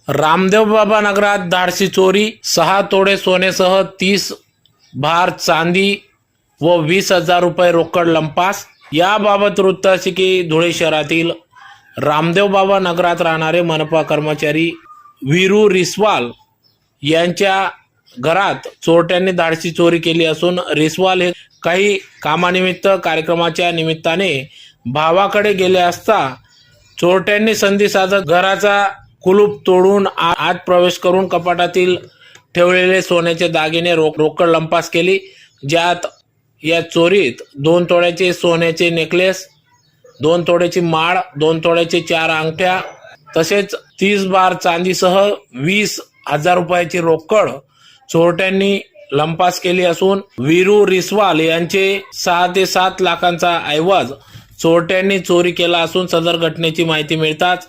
रामदेव बाबा नगरात धाडसी चोरी, 6 तोडे सोन्यासह 30 भार चांदी व 20,000 रुपये रोकड लंपास। याबाबत वृत्त असे की धुळे शहरातील रामदेव बाबा नगरात राहणारे मनपा कर्मचारी वीरू रिसवाल यांच्या घरात चोरट्यांनी धाडसी चोरी केली असून रिसवाल हे काही कामानिमित्त कार्यक्रमाच्या निमित्ताने भावाकडे गेले असता चोरट्यांनी संधी साधत घराचा कुलूप तोडून आत प्रवेश करून कपाटातील ठेवलेले सोन्याचे दागिने रोकड लंपास केली। ज्यात या चोरीत 2 तोळ्याचे सोन्याचे नेकलेस, 2 तोळ्याची माळ, 2 तोळ्याचे 4 अंगठ्या तसेच 30 बार चांदीसह 20,000 रुपयाची रोकड चोरट्यांनी लंपास केली असून वीरू रिसवाल यांचे 6 ते 7 लाखांचा ऐवज चोरट्यांनी चोरी केला असून सदर घटनेची माहिती मिळताच